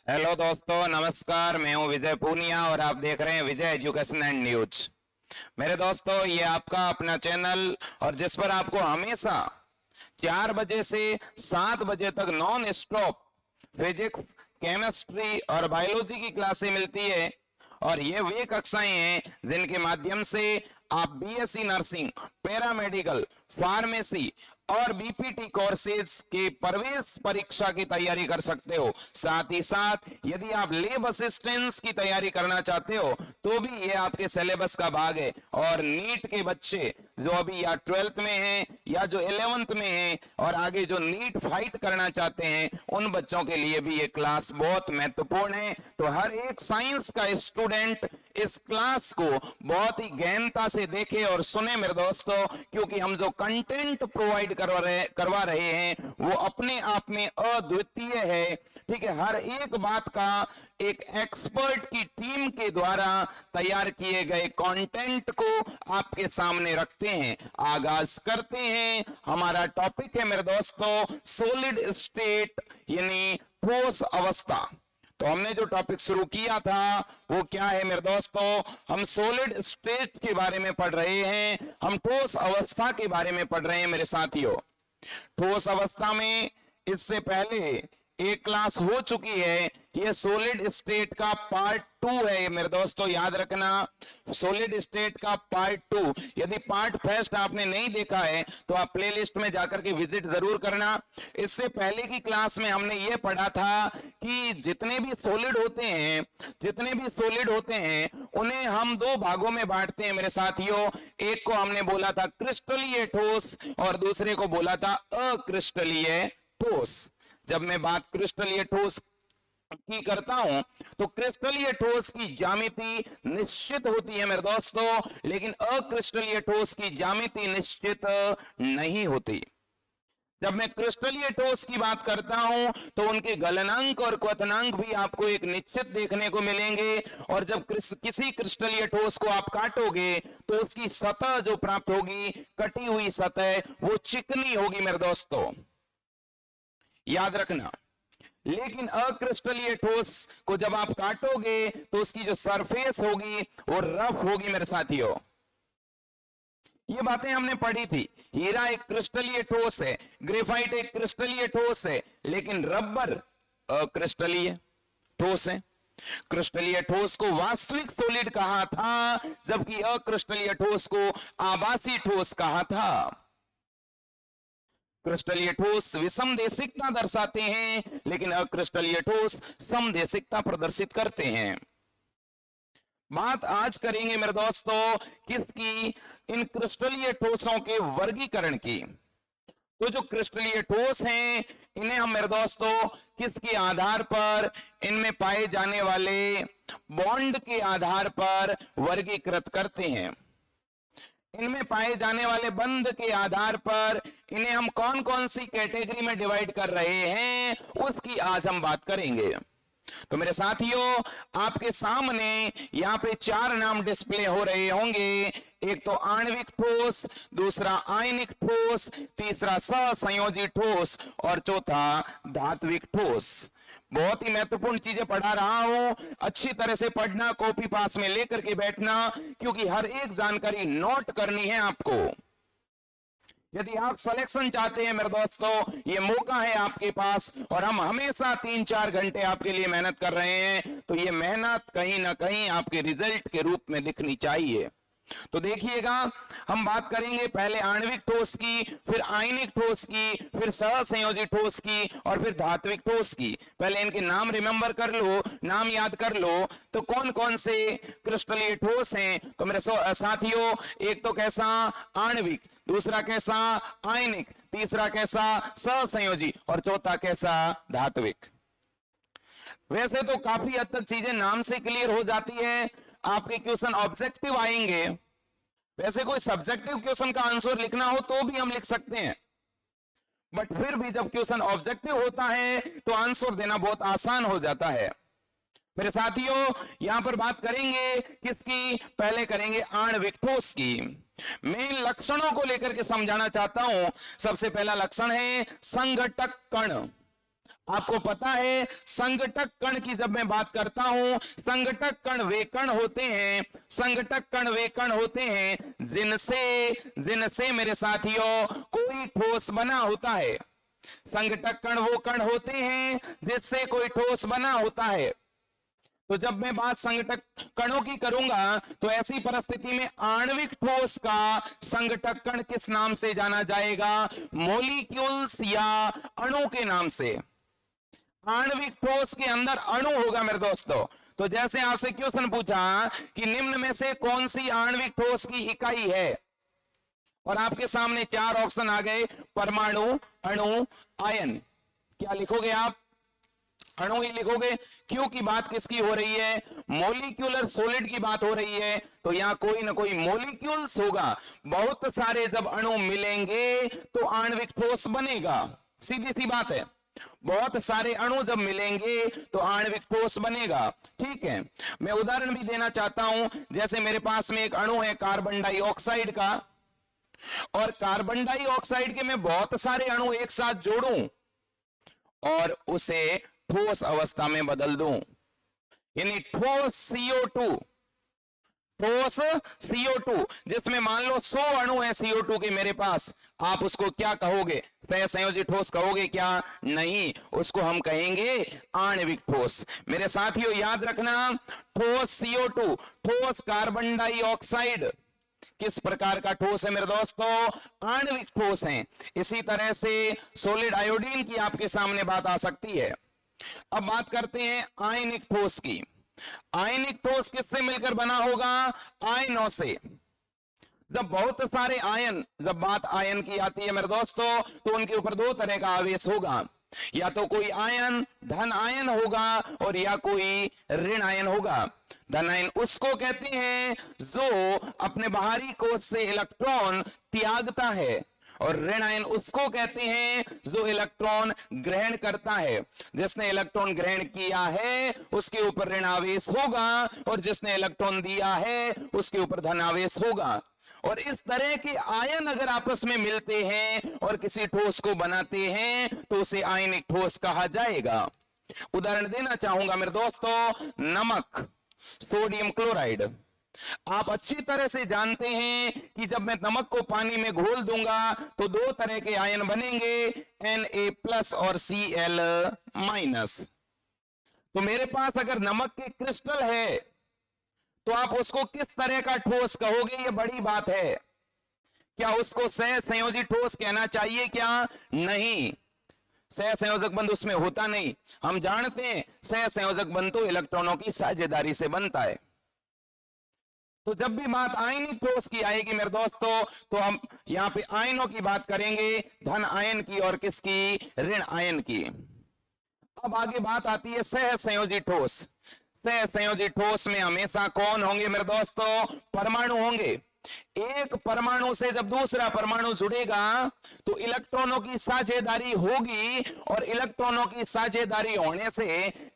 Hello दोस्तों, नमस्कार। मैं हूं विजय पूनिया और आप देख रहे हैं विजय एजुकेशन एंड न्यूज। मेरे दोस्तों, ये आपका अपना चैनल और जिस पर आपको हमेशा 4 बजे से 7 बजे तक नॉन स्टॉप फिजिक्स, केमिस्ट्री और बायोलॉजी की क्लासें मिलती है। और ये वे कक्षाएं हैं जिनके माध्यम से आप बीएससी नर्सिंग, पैरामेडिकल, फार्मेसी और बीपीटी कोर्सेज के प्रवेश परीक्षा की तैयारी कर सकते हो। साथ ही साथ यदि आप लैब असिस्टेंस की तैयारी करना चाहते हो तो भी ये आपके सिलेबस का भाग है। और नीट के बच्चे जो अभी या 12th में हैं या जो 11th में हैं और आगे जो नीट फाइट करना चाहते हैं, उन बच्चों के लिए भी ये क्लास बहुत महत्वपूर्ण है। तो हर एक साइंस का स्टूडेंट इस क्लास को बहुत ही गहनता से देखे और सुने मेरे दोस्तों, क्योंकि हम जो कंटेंट प्रोवाइड करवा रहे हैं वो अपने आप में अद्वितीय है। ठीक है, हर एक बात का एक एक्सपर्ट की टीम के द्वारा तैयार किए गए कंटेंट को आपके सामने रखते हैं। आगाज करते हैं। हमारा टॉपिक है मेरे दोस्तों सॉलिड स्टेट यानी ठोस अवस्था। तो हमने जो टॉपिक शुरू किया था वो क्या है मेरे दोस्तों? हम सॉलिड स्टेट के बारे में पढ़ रहे हैं, हम ठोस अवस्था के बारे में पढ़ रहे हैं मेरे साथियों। ठोस अवस्था में इससे पहले एक क्लास हो चुकी है। ये सॉलिड स्टेट का पार्ट 2 है मेरे दोस्तों, याद रखना। सॉलिड स्टेट का पार्ट 2। यदि पार्ट फर्स्ट आपने नहीं देखा है तो आप प्लेलिस्ट में जाकर के विजिट जरूर करना। इससे पहले की क्लास में हमने ये पढ़ा था कि जितने भी सॉलिड होते हैं उन्हें हम 2 भागों में बांटते हैं मेरे साथियों। एक को हमने बोला था क्रिस्टलीय ठोस और दूसरे को बोला था अक्रिस्टलीय ठोस। जब मैं बात क्रिस्टलीय ठोस की करता हूं तो क्रिस्टलीय ठोस की ज्यामिति निश्चित होती है मेरे दोस्तों, लेकिन अक्रिस्टलीय ठोस की ज्यामिति निश्चित नहीं होती। जब मैं क्रिस्टलीय ठोस की बात करता हूं तो उनके गलनांक और क्वथनांक भी आपको एक निश्चित देखने को मिलेंगे। और जब किसी क्रिस्टलीय ठोस को आप काटोगे तो उसकी सतह जो प्राप्त होगी, कटी हुई सतह, वो चिकनी होगी मेरे दोस्तों, याद रखना। लेकिन अक्रिस्टलीय ठोस को जब आप काटोगे तो उसकी जो सरफेस होगी वो रफ होगी मेरे साथियों। ये बातें हमने पढ़ी थी। हीरा एक क्रिस्टलीय ठोस है, ग्रेफाइट एक क्रिस्टलीय ठोस है, लेकिन रबर अक्रिस्टलीय ठोस है। क्रिस्टलीय ठोस को वास्तविक सॉलिड कहा था, जबकि अक्रिस्टलीय ठोस को आभासी ठोस कहा था। क्रिस्टलीय ठोस विषमदेशिकता दर्शाते हैं, लेकिन अक्रिस्टलीय ठोस समदेशिकता प्रदर्शित करते हैं। बात आज करेंगे मेरे दोस्तों किसकी? इन क्रिस्टलीय ठोसों के वर्गीकरण की। तो जो क्रिस्टलीय ठोस हैं इन्हें हम मेरे दोस्तों किसके आधार पर? इनमें पाए जाने वाले बॉन्ड के आधार पर वर्गीकृत करते हैं। इनमें पाए जाने वाले बंध के आधार पर इन्हें हम कौन कौन सी कैटेगरी में डिवाइड कर रहे हैं उसकी आज हम बात करेंगे। तो मेरे साथियों, आपके सामने यहां पे 4 नाम डिस्प्ले हो रहे होंगे। एक तो आणविक ठोस, दूसरा आयनिक ठोस, तीसरा सहसंयोजी ठोस और चौथा धात्विक ठोस। बहुत ही महत्वपूर्ण चीजें पढ़ा रहा हूं, अच्छी तरह से पढ़ना, कॉपी पास में लेकर के बैठना, क्योंकि हर एक जानकारी नोट करनी है आपको। यदि आप सिलेक्शन चाहते हैं मेरे दोस्तों, ये मौका है आपके पास। और हम हमेशा 3-4 घंटे आपके लिए मेहनत कर रहे हैं, तो ये मेहनत कहीं ना कहीं आपके रिजल्ट के रूप में दिखनी चाहिए। तो देखिएगा, हम बात करेंगे पहले आणविक ठोस की, फिर आयनिक ठोस की, फिर सहसंयोजी ठोस की और फिर धात्विक ठोस की। पहले इनके नाम रिमेंबर कर लो, नाम याद कर लो। तो कौन कौन से क्रिस्टलीय ठोस हैं? तो मेरे साथियों, एक तो कैसा? आणविक, दूसरा कैसा? आयनिक, तीसरा कैसा? सहसंयोजी और चौथा कैसा? धात्विक। वैसे तो काफी हद तक चीजें नाम से क्लियर हो जाती है। आपके क्वेश्चन ऑब्जेक्टिव आएंगे, वैसे कोई सब्जेक्टिव क्वेश्चन का आंसर लिखना हो तो भी हम लिख सकते हैं, बट फिर भी जब क्वेश्चन ऑब्जेक्टिव होता है तो आंसर देना बहुत आसान हो जाता है। मेरे साथियों, यहां पर बात करेंगे किसकी? पहले करेंगे आणविक ठोस की। मैं इन लक्षणों को लेकर के समझाना चाहता हूं। सबसे पहला लक्षण है संघटक कण। आपको पता है संघटक कण की जब मैं बात करता हूं, संघटक कण वे कण होते हैं, संघटक कण वे कण होते हैं जिनसे मेरे साथियों कोई ठोस बना होता है। संघटक कण वो कण होते हैं जिससे कोई ठोस बना होता है। तो जब मैं बात संघटक कणों की करूंगा तो ऐसी परिस्थिति में आणविक ठोस का संघटक कण किस नाम से जाना जाएगा? मॉलिक्यूल्स या अणु के नाम से। आणविक ठोस के अंदर अणु होगा मेरे दोस्तों। तो जैसे आपसे क्वेश्चन पूछा कि निम्न में से कौन सी आणविक ठोस की इकाई है, और आपके सामने 4 ऑप्शन आ गए, परमाणु, अणु, आयन। क्या लिखोगे आप? अणु ही लिखोगे। क्यों की बात किसकी हो रही है? मॉलिक्यूलर सॉलिड की बात हो रही है, तो यहां कोई ना कोई मॉलिक्यूल्स होगा। बहुत सारे जब अणु मिलेंगे तो आणविक ठोस बनेगा, सीधी सी बात है। बहुत सारे अणु जब मिलेंगे तो आणविक ठोस बनेगा। ठीक है, मैं उदाहरण भी देना चाहता हूं। जैसे मेरे पास में एक अणु है कार्बन डाइऑक्साइड का, और कार्बन डाइऑक्साइड के मैं बहुत सारे अणु एक साथ जोड़ूं और उसे ठोस अवस्था में बदल दूं, यानी ठोस CO2, ठोस CO2, जिसमें मान लो 100 अणु है CO2 के मेरे पास, आप उसको क्या कहोगे? सहसंयोजी ठोस कहोगे क्या? नहीं, उसको हम कहेंगे आणविक ठोस। मेरे साथियों याद रखना, ठोस CO2, ठोस कार्बन डाइऑक्साइड किस प्रकार का ठोस है मेरे दोस्तों? आणविक ठोस है। इसी तरह से सोलिड आयोडीन की आपके सामने बात आ सकती है। अब बात करते हैं आयनिक ठोस की। आयनिक ठोस किससे मिलकर बना होगा? आयनों से। जब बहुत सारे आयन, जब बात आयन की आती है मेरे दोस्तों, तो उनके ऊपर 2 तरह का आवेश होगा। या तो कोई आयन धन आयन होगा और या कोई ऋण आयन होगा। धन आयन उसको कहते हैं जो अपने बाहरी कोश से इलेक्ट्रॉन त्यागता है, और ऋण आयन उसको कहते हैं जो इलेक्ट्रॉन ग्रहण करता है। जिसने इलेक्ट्रॉन ग्रहण किया है उसके ऊपर ऋण आवेश होगा, और जिसने इलेक्ट्रॉन दिया है उसके ऊपर धन आवेश होगा। और इस तरह के आयन अगर आपस में मिलते हैं और किसी ठोस को बनाते हैं तो उसे आयनिक ठोस कहा जाएगा। उदाहरण देना चाहूंगा मेरे दोस्तों, नमक, सोडियम क्लोराइड। आप अच्छी तरह से जानते हैं कि जब मैं नमक को पानी में घोल दूंगा तो 2 तरह के आयन बनेंगे, Na+ और Cl-। तो मेरे पास अगर नमक के क्रिस्टल है तो आप उसको किस तरह का ठोस कहोगे? ये बड़ी बात है। क्या उसको सहसंयोजी ठोस कहना चाहिए क्या? नहीं, सहसंयोजक बंध उसमें होता नहीं। हम जानते हैं सहसंयोजक बंध तो इलेक्ट्रॉनों की साझेदारी से बनता है। तो जब भी बात आयनिक ठोस की आएगी मेरे दोस्तों, तो हम यहां पे आयनों की बात करेंगे, धन आयन की और किसकी? ऋण आयन की। अब आगे बात आती है सहसंयोजी ठोस। सहसंयोजी ठोस में हमेशा कौन होंगे मेरे दोस्तों? परमाणु होंगे। एक परमाणु से जब दूसरा परमाणु जुड़ेगा तो इलेक्ट्रॉनों की साझेदारी होगी, और इलेक्ट्रॉनों की साझेदारी होने से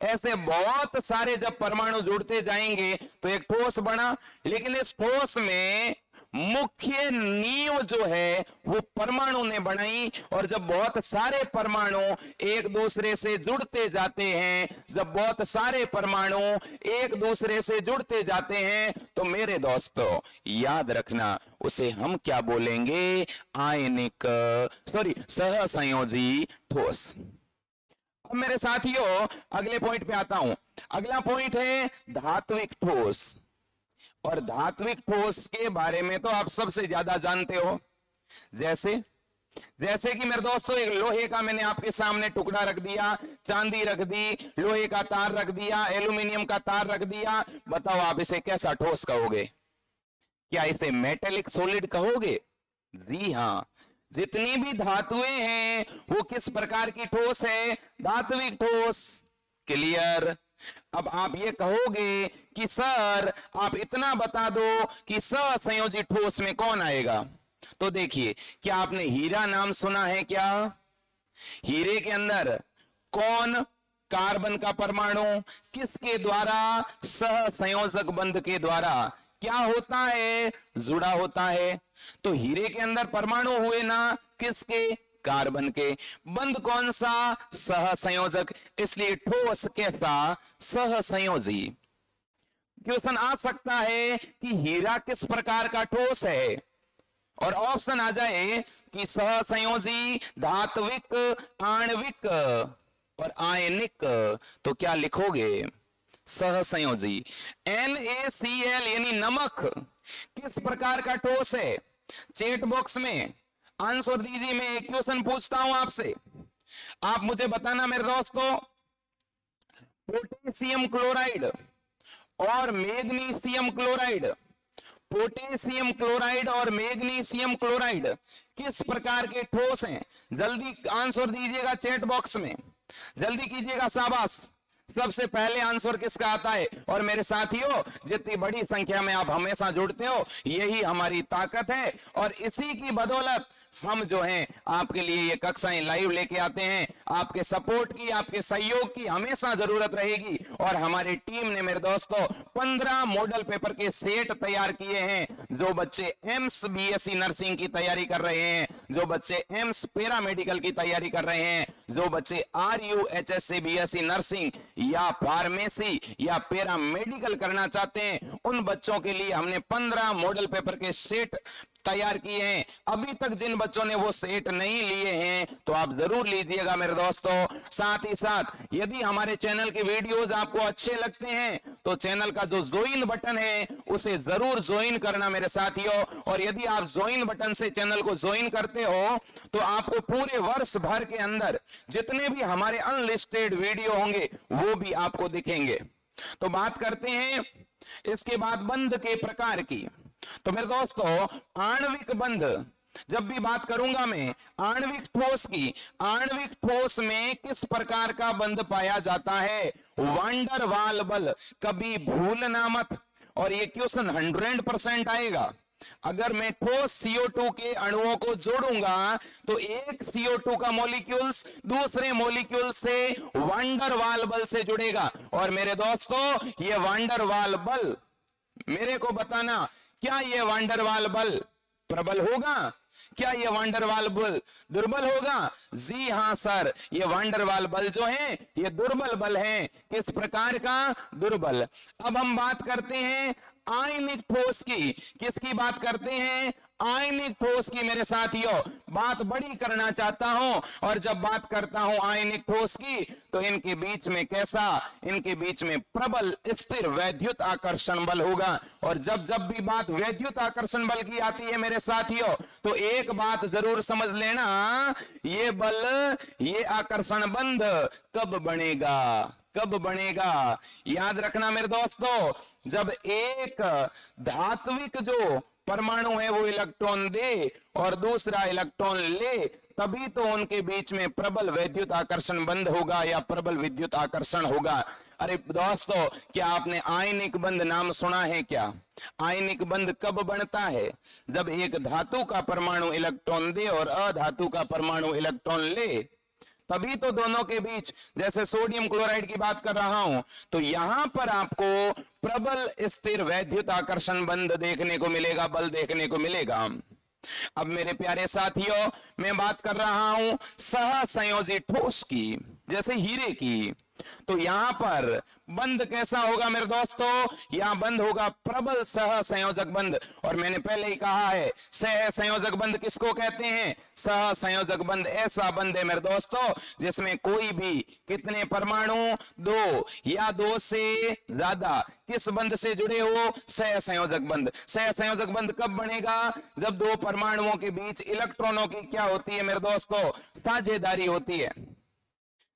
ऐसे बहुत सारे जब परमाणु जुड़ते जाएंगे तो एक ठोस बना। लेकिन इस ठोस में मुख्य नींव जो है वो परमाणु ने बनाई, और जब बहुत सारे परमाणु एक दूसरे से जुड़ते जाते हैं, जब बहुत सारे परमाणु एक दूसरे से जुड़ते जाते हैं तो मेरे दोस्तों याद रखना उसे हम क्या बोलेंगे? आयनिक, सहसंयोजी ठोस। अब मेरे साथियों अगले पॉइंट पे आता हूं। अगला पॉइंट है धात्विक ठोस। और धात्विक ठोस के बारे में तो आप सबसे ज्यादा जानते हो। जैसे कि मेरे दोस्तों एक लोहे का मैंने आपके सामने टुकड़ा रख दिया, चांदी रख दी, लोहे का तार रख दिया, एल्यूमिनियम का तार रख दिया। बताओ आप इसे कैसा ठोस कहोगे? क्या इसे मेटेलिक सॉलिड कहोगे? जी हां, जितनी भी धातुएं हैं वो किस प्रकार की ठोस है? धात्विक ठोस। क्लियर? अब आप ये कहोगे कि सर आप इतना बता दो कि सहसंयोजी ठोस में कौन आएगा। तो देखिए, क्या आपने हीरा नाम सुना है क्या? हीरे के अंदर कौन कार्बन का परमाणु किसके द्वारा? सहसंयोजक बंध के द्वारा क्या होता है? जुड़ा होता है। तो हीरे के अंदर परमाणु हुए ना किसके? कार्बन के। बंध कौन सा? सहसंयोजक, इसलिए ठोस कैसा? सहसंयोजी। क्वेश्चन आ सकता है कि हीरा किस प्रकार का ठोस है, और ऑप्शन आ जाए कि सहसंयोजी, धात्विक, आणविक और आयनिक, तो क्या लिखोगे? सहसंयोजी। NaCl यानी नमक किस प्रकार का ठोस है? चैट बॉक्स में आंसर दीजिए। मैं एक क्वेश्चन पूछता हूं आपसे, आप मुझे बताना मेरे दोस्तों। पोटेशियम क्लोराइड और मैग्नीशियम क्लोराइड, पोटेशियम क्लोराइड और मैग्नीशियम क्लोराइड किस प्रकार के ठोस हैं? जल्दी आंसर दीजिएगा चैट बॉक्स में, जल्दी कीजिएगा, शाबाश। सबसे पहले आंसर किसका आता है? और मेरे साथियों, जितनी बड़ी संख्या में आप हमेशा जुड़ते हो, यही हमारी ताकत है, और इसी की बदौलत हम जो हैं आपके लिए ये कक्षाएं लाइव लेके आते हैं। आपके सपोर्ट की, आपके सहयोग की हमेशा जरूरत रहेगी। और हमारी टीम ने मेरे दोस्तों 15 मॉडल पेपर के सेट तैयार किए हैं। जो बच्चे एम्स BSc नर्सिंग की तैयारी कर रहे हैं, जो बच्चे एम्स पैरामेडिकल की तैयारी कर रहे हैं, जो बच्चे RUHSC BSc नर्सिंग या फार्मेसी या पैरामेडिकल करना चाहते हैं, उन बच्चों के लिए हमने 15 मॉडल पेपर के सेट तैयार किए हैं। अभी तक जिन बच्चों ने वो सेट नहीं लिए हैं, तो आप जरूर लीजिएगा मेरे दोस्तों। साथ ही साथ यदि हमारे चैनल के वीडियोस आपको अच्छे लगते हैं, तो चैनल का जो ज्वाइन बटन है उसे जरूर ज्वाइन करना मेरे साथियों। और यदि आप ज्वाइन बटन से चैनल को ज्वाइन करते हो, तो आपको पूरे वर्ष भर के अंदर जितने भी हमारे अनलिस्टेड वीडियो होंगे वो भी आपको दिखेंगे। तो बात करते हैं इसके बाद बंध के प्रकार की। तो मेरे दोस्तों, आणविक बंध, जब भी बात करूंगा मैं आणविक ठोस की, आणविक ठोस में किस प्रकार का बंध पाया जाता है? वांडर वाल बल, कभी भूलना मत। और ये क्वेश्चन 100% आएगा। अगर मैं ठोस CO2 के अणुओं को जोड़ूंगा, तो एक CO2 का मॉलिक्यूल्स दूसरे मॉलिक्यूल से वांडर वाल बल से जुड़ेगा। और मेरे दोस्तों, ये वांडर वाल बल, मेरे को बताना, क्या ये वांडरवाल बल प्रबल होगा? क्या ये वांडरवाल बल दुर्बल होगा? जी हां सर, ये वांडरवाल बल जो है ये दुर्बल बल है। किस प्रकार का? दुर्बल। अब हम बात करते हैं आयनिक ठोस की। किसकी बात करते हैं? आयनिक ठोस की। मेरे साथियों, बात बड़ी करना चाहता हूं, और जब बात करता हूं आयनिक ठोस की, तो इनके बीच में कैसा? इनके बीच में प्रबल स्थिर वैद्युत आकर्षण बल होगा। और जब जब भी बात वैद्युत आकर्षण बल की आती है मेरे साथियों, तो एक बात जरूर समझ लेना, ये बल, ये आकर्षण बंध कब बनेगा? कब बनेगा? याद रखना मेरे दोस्तों, जब एक धात्विक जो परमाणु है वो इलेक्ट्रॉन दे और दूसरा इलेक्ट्रॉन ले, तभी तो उनके बीच में प्रबल वैद्युत आकर्षण बंध होगा या प्रबल विद्युत आकर्षण होगा। अरे दोस्तों, क्या आपने आयनिक बंध नाम सुना है क्या? आयनिक बंध कब बनता है? जब एक धातु का परमाणु इलेक्ट्रॉन दे और अधातु का परमाणु इलेक्ट्रॉन ले, तभी तो दोनों के बीच, जैसे सोडियम क्लोराइड की बात कर रहा हूं, तो यहां पर आपको प्रबल स्थिर वैद्युत आकर्षण बंध देखने को मिलेगा, बल देखने को मिलेगा। अब मेरे प्यारे साथियों, मैं बात कर रहा हूं सहसंयोजी ठोस की, जैसे हीरे की। तो यहां पर बंध कैसा होगा मेरे दोस्तों? यहां बंध होगा प्रबल सहसंयोजक बंध। और मैंने पहले ही कहा है, सहसंयोजक बंध किसको कहते हैं? सहसंयोजक बंध ऐसा बंध है मेरे दोस्तों जिसमें कोई भी कितने परमाणु, दो या दो से ज्यादा, किस बंध से जुड़े हो? सहसंयोजक बंध। सहसंयोजक बंध कब बनेगा? जब दो परमाणुओं के बीच इलेक्ट्रॉनों की क्या होती है मेरे दोस्तों? साझेदारी होती है।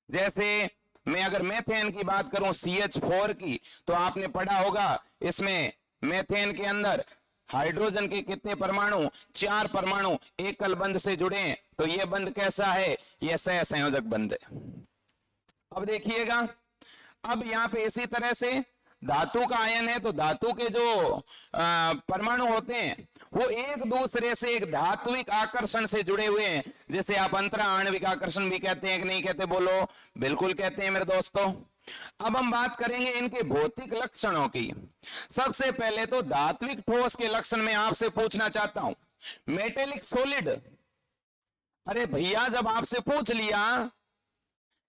जैसे मैं अगर मेथेन की बात करूं, CH4 की, तो आपने पढ़ा होगा इसमें मेथेन के अंदर हाइड्रोजन के कितने परमाणु? 4 परमाणु एकल बंध से जुड़े हैं। तो यह बंध कैसा है? यह सहसंयोजक बंध है। अब देखिएगा, अब यहां पे इसी तरह से धातु का आयन है, तो धातु के जो परमाणु होते हैं वो एक दूसरे से एक धात्विक आकर्षण से जुड़े हुए हैं, जिसे आप अंतरा आणविक आकर्षण भी कहते हैं कि नहीं कहते? बोलो, बिल्कुल कहते हैं मेरे दोस्तों। अब हम बात करेंगे इनके भौतिक लक्षणों की। सबसे पहले तो धात्विक ठोस के लक्षण में आपसे पूछना चाहता हूं, मेटेलिक सॉलिड, अरे भैया, जब आपसे पूछ लिया,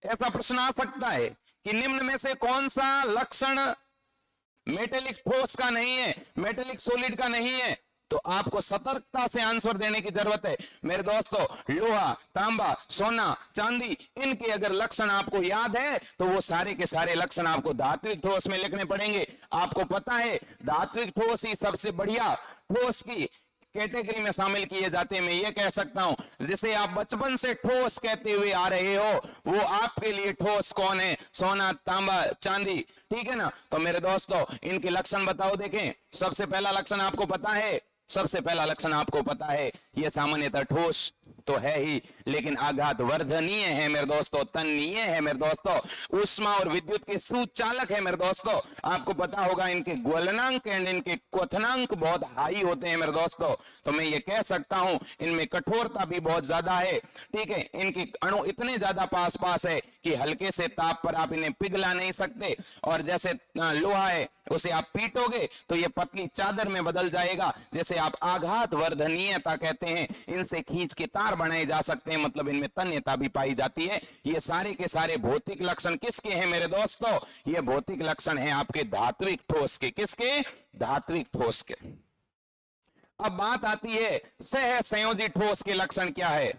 ऐसा प्रश्न आ सकता है कि निम्न में से कौन सा लक्षण मेटेलिक ठोस का नहीं है, मेटेलिक सॉलिड का नहीं है, तो आपको सतर्कता से आंसर देने की जरूरत है मेरे दोस्तों। लोहा, तांबा, सोना, चांदी, इनके अगर लक्षण आपको याद है तो वो सारे के सारे लक्षण आपको धात्विक ठोस में लिखने पड़ेंगे। आपको पता है धात्विक ठोस ही सबसे बढ़िया ठोस की कैटेगरी में शामिल किए जाते हैं। मैं ये कह सकता हूं, जिसे आप बचपन से ठोस कहते हुए आ रहे हो, वो आपके लिए ठोस कौन है? सोना, तांबा, चांदी, ठीक है ना। तो मेरे दोस्तों, इनके लक्षण बताओ। देखें, सबसे पहला लक्षण आपको पता है, सबसे पहला लक्षण आपको पता है, ये सामान्यतः ठोस तो है ही, लेकिन आघात वर्धनीय है मेरे दोस्तों, तन्नीय है मेरे दोस्तों, ऊष्मा और विद्युत के सुचालक है मेरे दोस्तों। आपको पता होगा इनके गलनांक एंड इनके क्वथनांक बहुत हाई होते हैं मेरे दोस्तों। तो मैं ये कह सकता हूं इनमें कठोरता भी बहुत ज्यादा है, ठीक है। इनके अणु इतने ज्यादा पास पास है कि हल्के से ताप पर आप इन्हें पिघला नहीं सकते, और जैसे लोहा है उसे आप पीटोगे तो ये पतली चादर में बदल जाएगा। जैसे आप आघात वर्धनीयता कहते हैं, इनसे खींच के तार बनाए जा सकते हैं, मतलब इनमें तन्यता भी पाई जाती है। ये सारे के सारे भौतिक लक्षण किसके हैं मेरे दोस्तों? ये भौतिक लक्षण है आपके धात्विक ठोस के। किसके? धात्विक ठोस के। अब बात आती है सह संयोजी ठोस के लक्षण क्या है।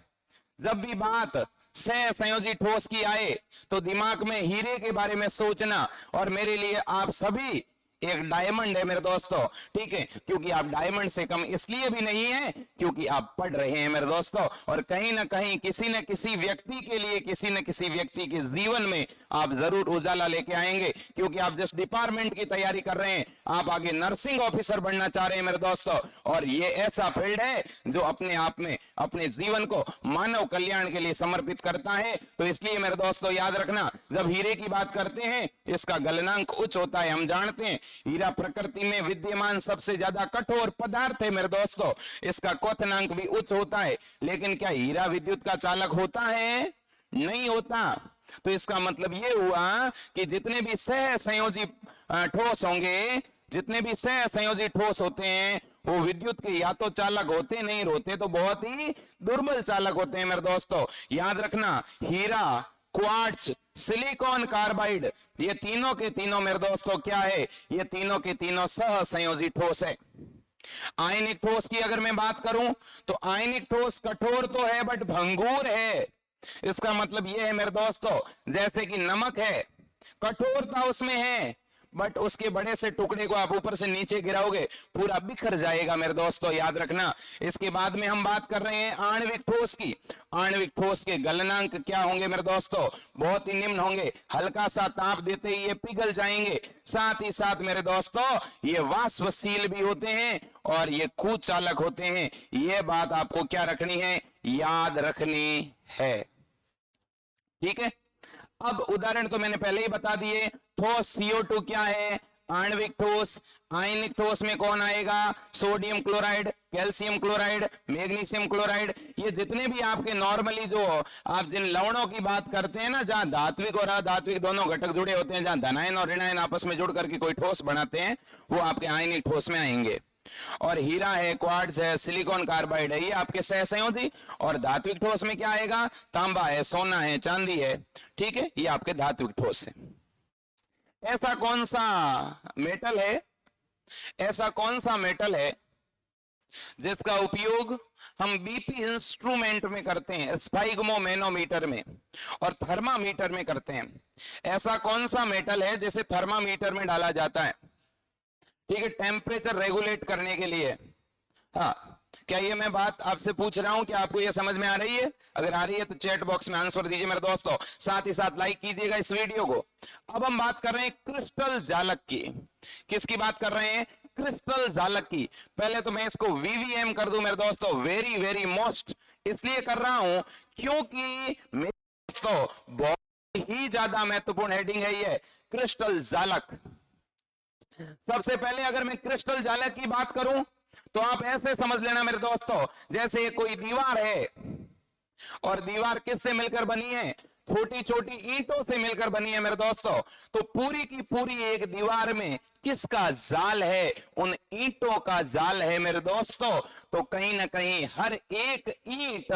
जब भी बात सह संयोजी ठोस की आए तो दिमाग में हीरे के बारे में सोचना, और मेरे लिए आप सभी एक डायमंड है मेरे दोस्तों, ठीक है। क्योंकि आप डायमंड से कम इसलिए भी नहीं है क्योंकि आप पढ़ रहे हैं मेरे दोस्तों, और कहीं ना कहीं किसी न किसी व्यक्ति के लिए, किसी न किसी व्यक्ति के जीवन में आप जरूर उजाला लेके आएंगे। क्योंकि आप जिस डिपार्टमेंट की तैयारी कर रहे हैं, आप आगे नर्सिंग ऑफिसर बनना चाह रहे हैं मेरे दोस्तों, और ये ऐसा फील्ड है जो अपने आप में अपने जीवन को मानव कल्याण के लिए समर्पित करता है। तो इसलिए मेरे दोस्तों याद रखना, जब हीरे की बात करते हैं इसका गलनांक उच्च होता है, हम जानते हैं। हीरा प्रकृति में विद्यमान सबसे ज्यादा कठोर पदार्थ है मेरे दोस्तों, इसका क्वथनांक भी उच्च होता है। लेकिन क्या हीरा विद्युत का चालक होता है? नहीं होता। तो इसका मतलब यह हुआ कि जितने भी सह संयोजी ठोस होंगे, जितने भी सह संयोजी ठोस होते हैं, वो विद्युत के या तो चालक होते, नहीं होते तो बहुत ही दुर्बल चालक होते हैं मेरे दोस्तों। याद रखना, हीरा, क्वार्ट्ज, सिलिकॉन कार्बाइड, ये तीनों के तीनों मेरे दोस्तों क्या है? ये तीनों के तीनों सह संयोजी ठोस है। आयनिक ठोस की अगर मैं बात करूं तो आयनिक ठोस कठोर तो है बट भंगुर है। इसका मतलब यह है मेरे दोस्तों, जैसे कि नमक है, कठोरता उसमें है, बट उसके बड़े से टुकड़े को आप ऊपर से नीचे गिराओगे पूरा बिखर जाएगा मेरे दोस्तों, याद रखना। इसके बाद में हम बात कर रहे हैं आणविक ठोस की। आणविक ठोस के गलनांक क्या होंगे मेरे दोस्तों? बहुत ही निम्न होंगे, हल्का सा ताप देते ही ये पिघल जाएंगे। साथ ही साथ मेरे दोस्तों ये वाष्पशील भी होते हैं और ये कुचालक होते हैं। ये बात आपको क्या रखनी है? याद रखनी है, ठीक है। अब उदाहरण तो मैंने पहले ही बता दिए। ठोस CO2 क्या है? आणविक ठोस। आयनिक ठोस में कौन आएगा? Sodium chloride, calcium chloride, magnesium chloride. ये जितने भी आपके नॉर्मली जो आप जिन लवणों की बात करते हैं ना, जहां धात्विक और अधात्विक दोनों घटक जुड़े होते हैं, जहां धनायन और ऋणायन आपस में जुड़ करके कोई ठोस बनाते हैं, वो आपके आयनिक ठोस में आएंगे। और हीरा है, क्वार्ट्ज है, सिलिकॉन कार्बाइड है, ये आपके सह संयोजी। और धात्विक ठोस में क्या आएगा? तांबा है, सोना है, चांदी है, ठीक है, ये आपके धात्विक ठोस है। ऐसा कौन सा मेटल है, ऐसा कौन सा मेटल है जिसका उपयोग हम बीपी इंस्ट्रूमेंट में करते हैं, स्पाइगमोमैनोमीटर में और थर्मामीटर में करते हैं? ऐसा कौन सा मेटल है जिसे थर्मामीटर में डाला जाता है, ठीक है, टेम्परेचर रेगुलेट करने के लिए? हाँ, क्या ये मैं बात आपसे पूछ रहा हूं कि आपको ये समझ में आ रही है? अगर आ रही है तो चैट बॉक्स में आंसर दीजिए मेरे दोस्तों, साथ ही साथ लाइक कीजिएगा इस वीडियो को। अब हम बात कर रहे हैं क्रिस्टल जालक की। किसकी बात कर रहे हैं? क्रिस्टल जालक की। पहले तो मैं इसको VVM कर दूं मेरे दोस्तों, वेरी वेरी मोस्ट, इसलिए कर रहा हूं क्योंकि मेरे दोस्तों बहुत ही ज्यादा महत्वपूर्ण हेडिंग है ये, क्रिस्टल जालक। सबसे पहले अगर मैं क्रिस्टल जालक की बात करूं तो आप ऐसे समझ लेना मेरे दोस्तों, जैसे कोई दीवार है और दीवार किससे मिलकर बनी है? छोटी छोटी ईंटों से मिलकर बनी है मेरे दोस्तों। तो पूरी की पूरी एक दीवार में किसका जाल है? उन ईंटों का जाल है मेरे दोस्तों। तो कहीं ना कहीं हर एक ईंट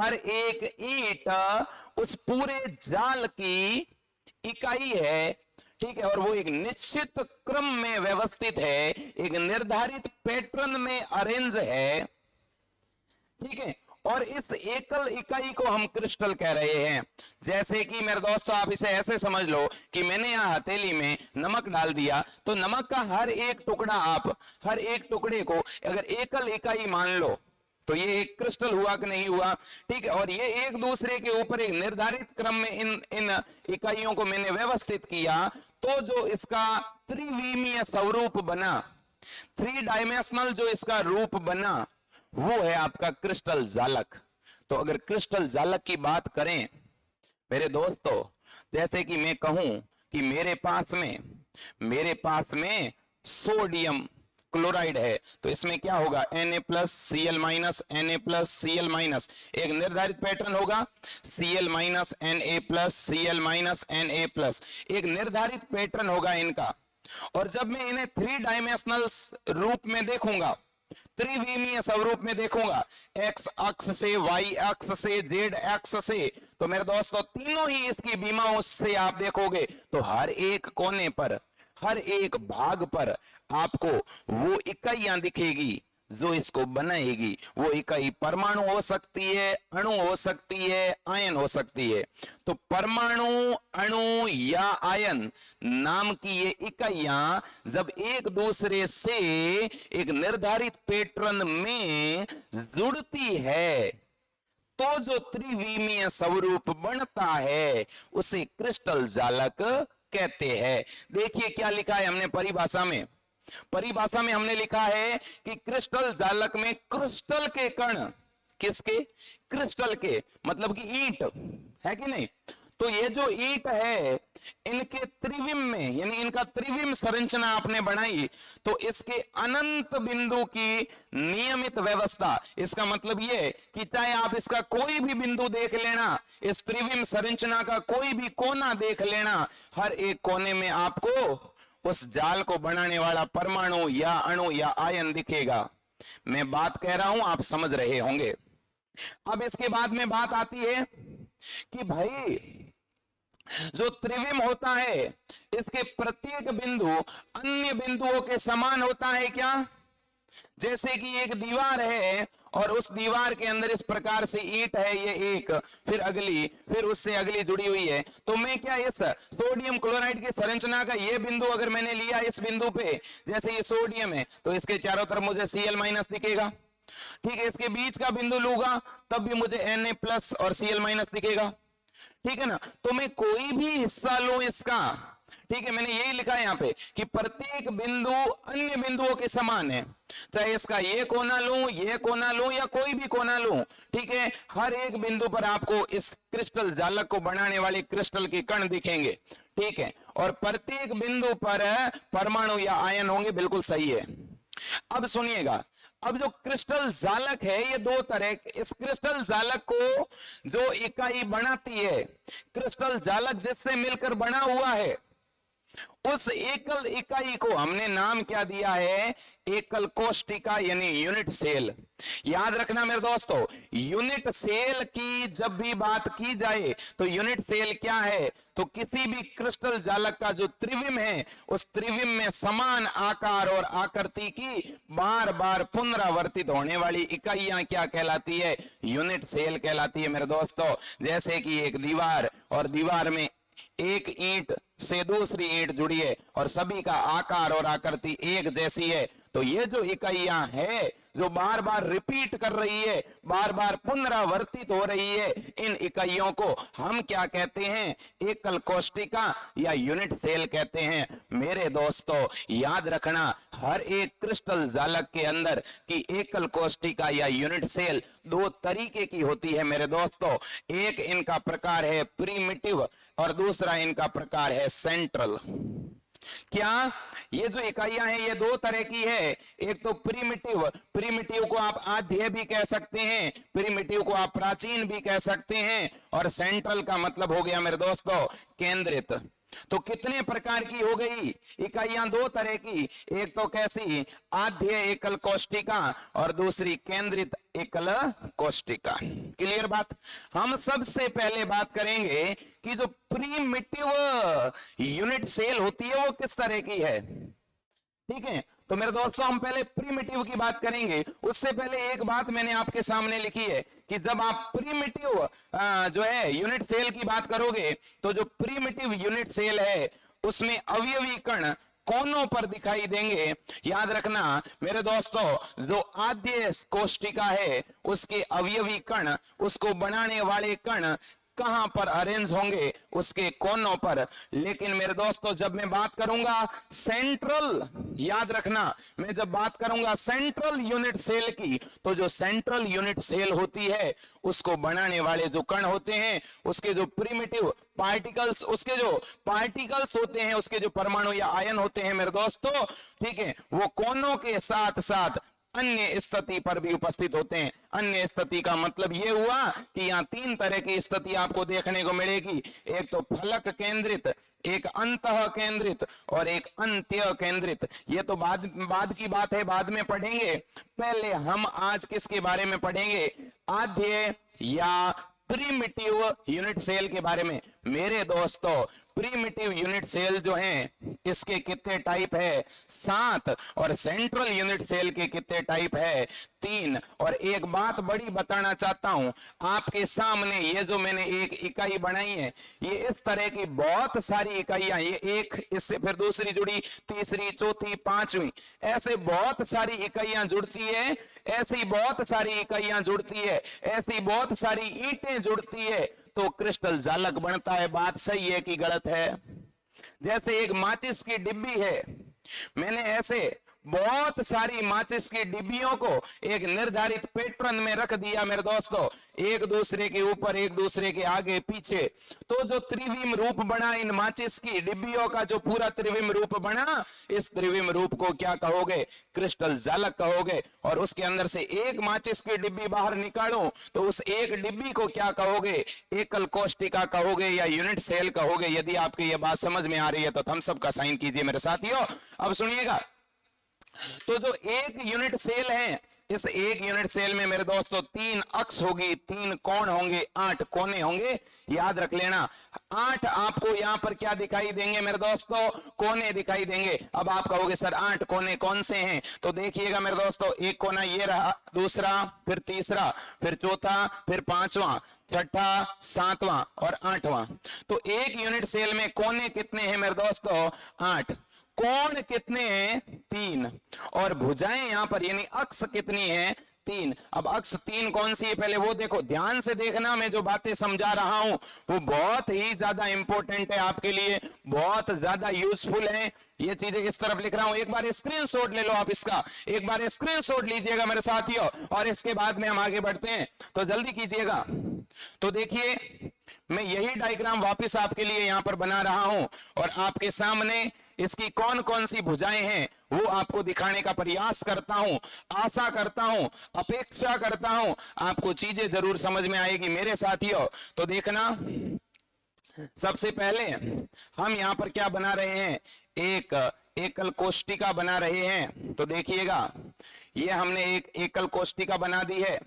हर एक ईंट उस पूरे जाल की इकाई है, ठीक है, और वो एक निश्चित क्रम में व्यवस्थित है, एक निर्धारित पैटर्न में अरेंज है, ठीक है। और इस एकल इकाई को हम क्रिस्टल कह रहे हैं। जैसे कि मेरे दोस्तों आप इसे ऐसे समझ लो कि मैंने यहां हथेली में नमक डाल दिया, तो नमक का हर एक टुकड़ा, आप हर एक टुकड़े को अगर एकल इकाई मान लो तो ये एक क्रिस्टल हुआ कि नहीं हुआ, ठीक है। और ये एक दूसरे के ऊपर एक निर्धारित क्रम में इन इकाइयों को मैंने व्यवस्थित किया, तो जो इसका त्रिविमीय स्वरूप बना, 3 डायमेंशनल जो इसका रूप बना, वो है आपका क्रिस्टल जालक। तो अगर क्रिस्टल जालक की बात करें मेरे दोस्तों, जैसे कि मैं कहूं कि मेरे पास में सोडियम क्लोराइड है, तो इसमें क्या होगा, Na+Cl-, Na+Cl-, एक निर्धारित पैटर्न होगा, Cl-, Na+Cl-, Na+, एक निर्धारित पैटर्न होगा इनका। और जब मैं इन्हें 3 डायमेंशनल रूप में देखूंगा, त्रिविमीय स्वरूप में देखूंगा, एक्स अक्ष से, वाई अक्ष से, जेड अक्ष से, तो मेरे दोस्तों तीनों ही इसकी विमाओं से आप देखोगे तो हर एक कोने पर, हर एक भाग पर आपको वो इकाइयां दिखेगी जो इसको बनाएगी। वो इकाई परमाणु हो सकती है, अणु हो सकती है, आयन हो सकती है। तो परमाणु, अणु या आयन नाम की ये इकाइयां जब एक दूसरे से एक निर्धारित पैटर्न में जुड़ती है, तो जो त्रिविमीय स्वरूप बनता है उसे क्रिस्टल जालक कहते हैं। देखिए क्या लिखा है हमने परिभाषा में हमने लिखा है कि क्रिस्टल जालक में क्रिस्टल के कण, किसके, क्रिस्टल के, मतलब कि ईंट है कि नहीं। तो ये जो ईंट है इनके त्रिविम में, यानी इनका त्रिविम संरचना आपने बनाई, तो इसके अनंत बिंदु की नियमित व्यवस्था, इसका मतलब ये कि चाहे आप इसका कोई भी बिंदु देख लेना, इस त्रिविम संरचना का कोई भी कोना देख लेना, हर एक कोने में आपको उस जाल को बनाने वाला परमाणु या अणु या आयन दिखेगा। मैं बात कह रहा हूं, आप समझ रहे होंगे। अब इसके बाद में बात आती है कि भाई जो त्रिविम होता है इसके प्रत्येक बिंदु अन्य बिंदुओं के समान होता है क्या। जैसे कि एक दीवार है और उस दीवार के अंदर इस प्रकार से ईंट है, ये एक, फिर अगली, फिर उससे अगली जुड़ी हुई है, तो मैं क्या इस सोडियम क्लोराइड की संरचना का ये बिंदु अगर मैंने लिया, इस बिंदु पे जैसे ये सोडियम है तो इसके चारों तरफ मुझे Cl- दिखेगा, ठीक है। इसके बीच का बिंदु लूंगा तब भी मुझे Na+ और Cl- दिखेगा, ठीक है ना। तो मैं कोई भी हिस्सा लूं इसका, ठीक है, मैंने यही लिखा है यहां पे कि प्रत्येक बिंदु अन्य बिंदुओं के समान है, चाहे इसका ये कोना लूं या कोई भी कोना लूं, ठीक है। हर एक बिंदु पर आपको इस क्रिस्टल जालक को बनाने वाले क्रिस्टल के कण दिखेंगे, ठीक है। और प्रत्येक बिंदु पर परमाणु या आयन होंगे, बिल्कुल सही है। अब सुनिएगा, अब जो क्रिस्टल जालक है ये 2 तरह, इस क्रिस्टल जालक को जो इकाई बनाती है, क्रिस्टल जालक जिससे मिलकर बना हुआ है, उस एकल इकाई को हमने नाम क्या दिया है, एकल कोष्टिका यानी यूनिट सेल। याद रखना मेरे दोस्तों, यूनिट सेल की जब भी बात की जाए तो यूनिट सेल क्या है, तो किसी भी क्रिस्टल जालक का जो त्रिविम है उस त्रिविम में समान आकार और आकृति की बार बार पुनरावर्तित होने वाली इकाइयां क्या कहलाती है, यूनिट सेल कहलाती है मेरे दोस्तों। जैसे कि एक दीवार, और दीवार में एक ईंट से दूसरी ईंट जुड़ी है और सभी का आकार और आकृति एक जैसी है, तो ये जो इकाइयां है जो बार बार रिपीट कर रही है, बार बार पुनरावर्तित हो रही है, इन इकाइयों को हम क्या कहते हैं, एकल कोष्टिका या यूनिट सेल कहते हैं। मेरे दोस्तों याद रखना, हर एक क्रिस्टल जालक के अंदर की एकल कोष्टिका या यूनिट सेल 2 तरीके की होती है मेरे दोस्तों। एक इनका प्रकार है प्रीमिटिव और दूसरा इनका प्रकार है सेंट्रल। क्या ये जो इकाइयां हैं ये 2 तरह की है, एक तो प्रीमिटिव को आप आद्य भी कह सकते हैं, प्रीमिटिव को आप प्राचीन भी कह सकते हैं, और सेंट्रल का मतलब हो गया मेरे दोस्तों केंद्रित। तो कितने प्रकार की हो गई इकाइयां? दो तरह की, एक तो कैसी आद्य एकल कोष्टिका और दूसरी केंद्रित एकल कोष्टिका। क्लियर बात? हम सबसे पहले बात करेंगे कि जो प्रीमिटिव यूनिट सेल होती है वो किस तरह की है। ठीक है, तो मेरे दोस्तों हम पहले प्रीमिटिव की बात करेंगे। उससे पहले एक बात मैंने आपके सामने लिखी है कि जब आप प्रीमिटिव जो है यूनिट सेल की बात करोगे तो जो प्रीमिटिव यूनिट सेल है उसमें अवयवी कण कोनों पर दिखाई देंगे। याद रखना मेरे दोस्तों, जो आद्य कोष्टिका है उसके अवयवी कण, उसको बनाने वाले कण कहां पर अरेंज होंगे? उसके कोनों पर। लेकिन मेरे दोस्तों जब मैं बात करूंगा सेंट्रल, याद रखना मैं जब बात करूंगा सेंट्रल यूनिट सेल की, तो जो सेंट्रल यूनिट सेल होती है उसको बनाने वाले जो कण होते हैं, उसके जो प्रिमिटिव पार्टिकल्स, उसके जो पार्टिकल्स होते हैं, उसके जो परमाणु या आयन होते हैं मेरे दोस्तों, ठीक है, वो कोनों के साथ साथ अन्य स्थिति पर भी उपस्थित होते हैं। अन्य स्थिति का मतलब यह हुआ कि यहां तीन तरह की स्थिति आपको देखने को मिलेगी। एक तो फलक केंद्रित, एक अंतः केंद्रित और एक अंत्य केंद्रित। ये तो बाद की बात है, बाद में पढ़ेंगे। पहले हम आज किसके बारे में पढ़ेंगे? आद्य या प्रीमिटिव यूनिट सेल के बारे में। मेरे दोस्तों प्रीमिटिव यूनिट सेल जो हैं इसके कितने टाइप है? 7। और सेंट्रल यूनिट सेल के कितने टाइप है? 3। और एक बात बड़ी बताना चाहता हूं आपके सामने, ये जो मैंने एक इकाई बनाई है, ये इस तरह की बहुत सारी इकाइयां, ये एक, इससे फिर दूसरी जुड़ी, तीसरी, चौथी, पांचवी, ऐसे बहुत सारी इकाइयां जुड़ती है, ऐसी बहुत सारी इकाइयां जुड़ती है, ऐसी बहुत सारी ईंटें जुड़ती है, तो क्रिस्टल जालक बनता है। बात सही है कि गलत है? जैसे एक माचिस की डिब्बी है, मैंने ऐसे बहुत सारी माचिस की डिब्बियों को एक निर्धारित पैटर्न में रख दिया मेरे दोस्तों, एक दूसरे के ऊपर, एक दूसरे के आगे पीछे, तो जो त्रिविम रूप बना इन माचिस की डिब्बियों का, जो पूरा त्रिविम रूप बना, इस त्रिविम रूप को क्या कहोगे? क्रिस्टल जालक कहोगे। और उसके अंदर से एक माचिस की डिब्बी बाहर निकालो तो उस एक डिब्बी को क्या कहोगे? एकल कोष्टिका कहोगे या यूनिट सेल कहोगे। यदि आपकी यह बात समझ में आ रही है तो थम्स अप का साइन कीजिए मेरे साथियों। अब सुनिएगा, तो जो एक यूनिट सेल है, इस एक यूनिट सेल में मेरे दोस्तों 3 अक्ष होगी, 3 कोण होंगे, 8 कोने होंगे। याद रख लेना 8 आपको यहां पर क्या दिखाई देंगे मेरे दोस्तों? कोने दिखाई देंगे। अब आप कहोगे सर 8 कोने कौन से हैं? तो देखिएगा मेरे दोस्तों, एक कोना ये रहा, दूसरा, फिर तीसरा, फिर चौथा, फिर पांचवा, छठा, सातवां और आठवां। तो एक यूनिट सेल में कोने कितने हैं मेरे दोस्तों? 8। कोण कितने हैं? 3। और भुजाएं यहां पर यानी अक्ष कितनी है? 3। अब अक्ष 3 कौन सी है पहले वो देखो, ध्यान से देखना। मैं जो बातें समझा रहा हूं वो बहुत ही ज्यादा इंपॉर्टेंट है आपके लिए, बहुत ज्यादा यूजफुल है। ये चीजें इस तरफ लिख रहा हूं, एक बार स्क्रीनशॉट ले लो आप इसका, एक बार स्क्रीनशॉट लीजिएगा मेरे साथियों, और इसके बाद में हम आगे बढ़ते हैं, तो जल्दी कीजिएगा। तो देखिए मैं यही डायग्राम वापस आपके लिए यहां पर बना रहा हूं और आपके सामने इसकी कौन कौन सी भुजाएं हैं वो आपको दिखाने का प्रयास करता हूं। आशा करता हूं, अपेक्षा करता हूं आपको चीजें जरूर समझ में आएगी मेरे साथियों। तो देखना, सबसे पहले हम यहां पर क्या बना रहे हैं? एक एकल कोष्टिका बना रहे हैं। तो देखिएगा ये हमने एक एकल कोष्टिका बना दी है।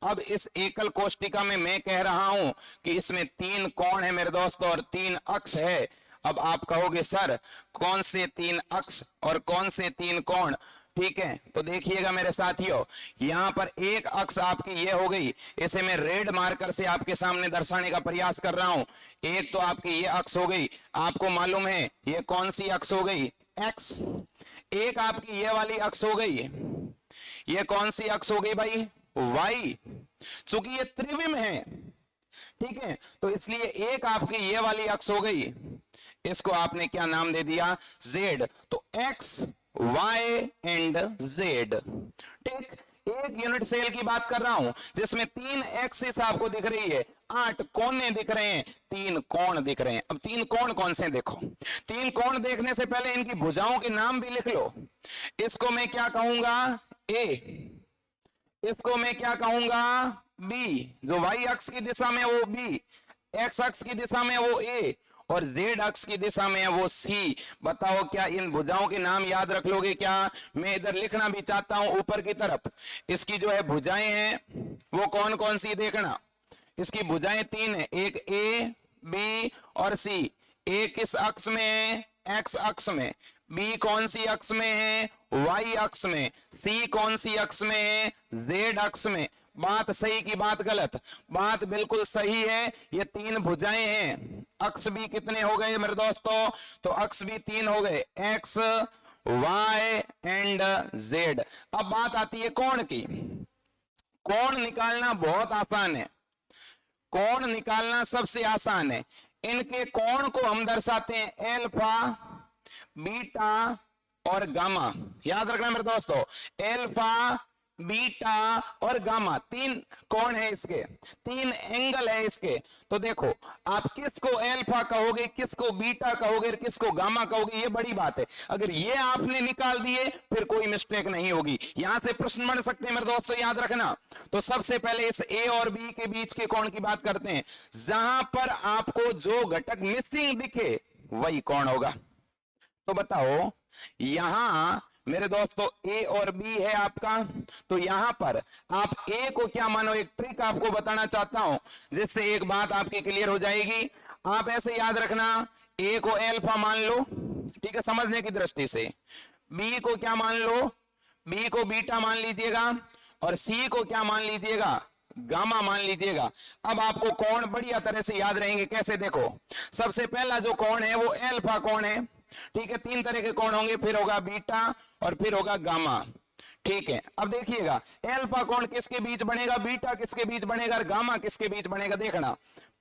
अब इस एकल कोष्टिका में मैं कह रहा हूं कि इसमें 3 कोण है मेरे दोस्तों और 3 अक्ष है। अब आप कहोगे सर कौन से 3 अक्ष और कौन से 3 कोण? ठीक है, तो देखिएगा मेरे साथियों, यहां पर एक अक्ष आपकी ये हो गई, इसे मैं रेड मार्कर से आपके सामने दर्शाने का प्रयास कर रहा हूं। एक तो आपकी ये अक्ष हो गई, आपको मालूम है ये कौन सी अक्ष हो गई? एक्स। एक आपकी ये वाली अक्ष हो गई, ये कौन सी अक्ष हो गई भाई? वाई। चूंकि ये त्रिविम है, ठीक है, तो इसलिए एक आपकी ये वाली अक्ष हो गई, इसको आपने क्या नाम दे दिया? जेड। तो एक्स, वाई एंड जेड। ठीक, एक यूनिट सेल की बात कर रहा हूं जिसमें 3 एक्सिस आपको दिख रही है, 8 कोने दिख रहे हैं, 3 कोण दिख रहे हैं। अब 3 कोण कौन से देखो, 3 कोण देखने से पहले इनकी भुजाओं के नाम भी लिख लो। इसको मैं क्या कहूंगा? ए। इसको मैं क्या कहूंगा? बी। जो वाई अक्ष की दिशा में वो बी, एक्स अक्ष की दिशा में वो ए, और जेड अक्ष की दिशा में है वो सी। बताओ क्या इन भुजाओं के नाम याद रख लोगे क्या? मैं इधर लिखना भी चाहता हूं ऊपर की तरफ। इसकी जो है भुजाएं हैं वो कौन कौन सी देखना। इसकी भुजाएं 3 है, एक ए बी और सी। ए किस अक्ष में है? एक्स अक्ष में। बी कौन सी अक्ष में है? वाई अक्ष में। सी कौन सी अक्ष में है? जेड अक्ष में। बात सही की बात गलत? बात बिल्कुल सही है। ये 3 भुजाएं हैं। अक्ष भी कितने हो गए मेरे दोस्तों? तो अक्ष भी 3 हो गए, एक्स वाई एंड जेड। अब बात आती है कोण की। कोण निकालना बहुत आसान है। कोण निकालना सबसे आसान है। इनके कोण को हम दर्शाते हैं एल्फा, बीटा और गामा। याद रखना मेरे दोस्तों, एल्फा, बीटा और गामा 3 कोण है इसके, 3 एंगल है इसके। तो देखो आप किसको एल्फा कहोगे, किसको बीटा कहोगे, किसको गामा कहोगे, ये बड़ी बात है। अगर ये आपने निकाल दिए फिर कोई मिस्टेक नहीं होगी। यहां से प्रश्न बन सकते हैं मेरे दोस्तों, याद रखना। तो सबसे पहले इस ए और बी के बीच के कोण की बात करते हैं। जहां पर आपको जो घटक मिसिंग दिखे वही कोण होगा। तो बताओ यहां मेरे दोस्तों ए और बी है आपका, तो यहां पर आप ए को क्या मानो, एक ट्रिक आपको बताना चाहता हूं जिससे एक बात आपकी क्लियर हो जाएगी। आप ऐसे याद रखना, ए को एल्फा मान लो, ठीक है, समझने की दृष्टि से। बी को क्या मान लो? बी को बीटा मान लीजिएगा और सी को क्या मान लीजिएगा? गामा मान लीजिएगा। अब आपको कोण बढ़िया तरह से याद रहेंगे। कैसे? देखो सबसे पहला जो कोण है वो एल्फा कोण है, ठीक है। 3 तरह के कोण होंगे, फिर होगा बीटा और फिर होगा गामा, ठीक है। अब देखिएगा एल्फा कोण किसके बीच बनेगा, बीटा किसके बीच बनेगा और गामा किसके बीच बनेगा। देखना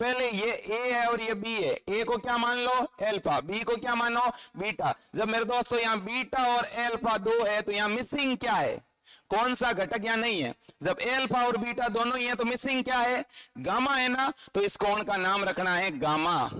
पहले ये ए है और ये बी है। ए को क्या मान लो? एल्फा। बी को क्या मानो? बीटा। जब मेरे दोस्तों यहां बीटा और एल्फा 2 है तो यहां मिसिंग क्या है? कौन सा घटक यहां नहीं है? जब एल्फा और बीटा दोनों ही है तो मिसिंग क्या है? गामा है ना। तो इस कोण का नाम रखना है गामा।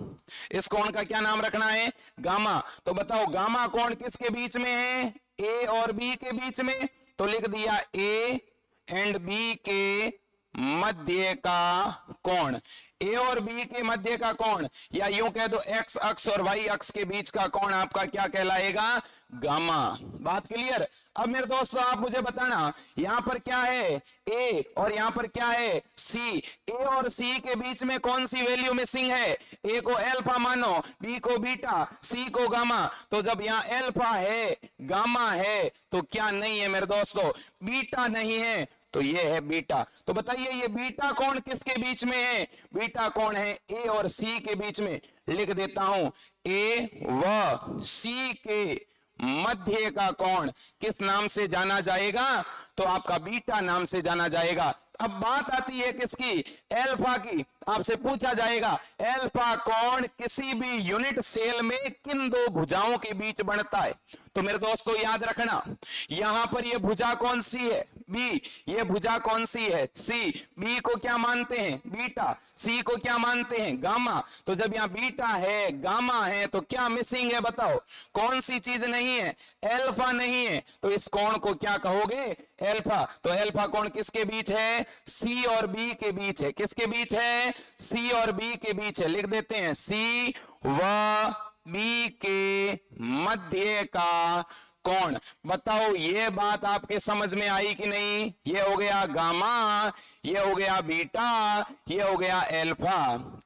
इस कोण का क्या नाम रखना है? गामा। तो बताओ गामा कोण किसके बीच में है? ए और बी के बीच में। तो लिख दिया ए एंड बी के मध्य का कोण। ए और बी के मध्य का कोण, या यूं कह दो एक्स अक्ष और वाई अक्ष के बीच का कोण आपका क्या कहलाएगा? गामा। बात क्लियर? अब मेरे दोस्तों आप मुझे बताना यहां पर क्या है? ए और यहां पर क्या है? सी। ए और सी के बीच में कौन सी वैल्यू मिसिंग है? ए को एल्फा मानो, बी को बीटा, सी को गामा। तो जब यहां एल्फा है, गामा है, तो क्या नहीं है मेरे दोस्तों? बीटा नहीं है, तो ये है बीटा। तो बताइए ये बीटा कोण किसके बीच में है? बीटा कोण है ए और सी के बीच में। लिख देता हूं ए व सी के मध्य का कोण किस नाम से जाना जाएगा? तो आपका बीटा नाम से जाना जाएगा। अब बात आती है किसकी? एल्फा की। आपसे पूछा जाएगा एल्फा कोण किसी भी यूनिट सेल में किन 2 भुजाओं के बीच बनता है? तो मेरे दोस्तों याद रखना यहां पर ये भुजा कौन सी है? बी। ये भुजा कौन सी है? सी। बी को क्या मानते हैं? बीटा। सी को क्या मानते हैं? गामा। तो जब यहां बीटा है, गामा है, तो क्या मिसिंग है? बताओ कौन सी चीज नहीं है? एल्फा नहीं है। तो इस कोण को क्या कहोगे? एल्फा। तो एल्फा कोण किसके बीच है? सी और बी के बीच है। किसके बीच है? सी और बी के बीच है। लिख देते हैं सी व बी के मध्य का कोण। बताओ ये बात आपके समझ में आई कि नहीं? ये हो गया गामा, ये हो गया बीटा, ये हो गया एल्फा।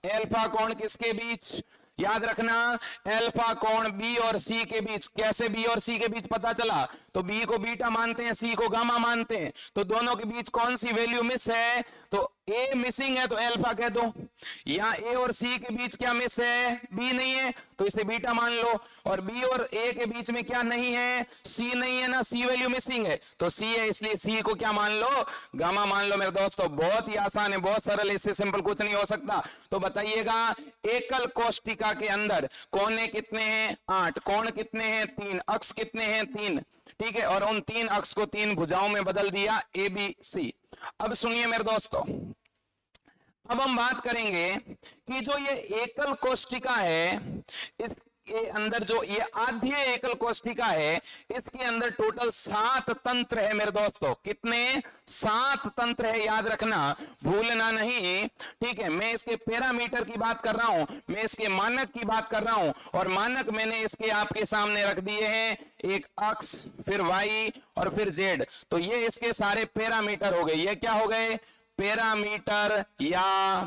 एल्फा कोण किसके बीच? याद रखना एल्फा कोण बी और सी के बीच। कैसे बी और सी के बीच पता चला? तो बी को बीटा मानते हैं, सी को गामा मानते हैं, तो दोनों के बीच कौन सी वैल्यू मिस है? तो ए मिसिंग है तो एल्फा कह दो। यहां ए और सी के बीच क्या मिस है? बी नहीं है, तो इसे बीटा मान लो। और बी और ए के बीच में क्या नहीं है? सी नहीं है ना, सी वैल्यू मिसिंग है, तो सी है, इसलिए सी को क्या मान लो? गामा मान लो। मेरे दोस्तों बहुत ही आसान है, बहुत सरल, इससे सिंपल कुछ नहीं हो सकता। तो बताइएगा एकल कोष्टिका के अंदर कोने कितने हैं? 8। कोण कितने हैं? 3। अक्ष कितने हैं? 3, ठीक है। और उन 3 अक्ष को 3 भुजाओं में बदल दिया, ए बी सी। अब सुनिए मेरे दोस्तों, अब हम बात करेंगे कि जो ये एकल कोष्टिका है, के अंदर जो ये आद्य एकल कोष्ठिका है, इसके अंदर टोटल 7 तंत्र है मेरे दोस्तों। कितने? 7 तंत्र है, याद रखना, भूलना नहीं। ठीक है, मैं इसके पैरामीटर की बात कर रहा हूं, मैं इसके मानक की बात कर रहा हूं, और मानक मैंने इसके आपके सामने रख दिए हैं, एक अक्ष, फिर वाई और फिर जेड। तो ये इसके सारे पैरामीटर हो गए। ये क्या हो गए? पैरामीटर या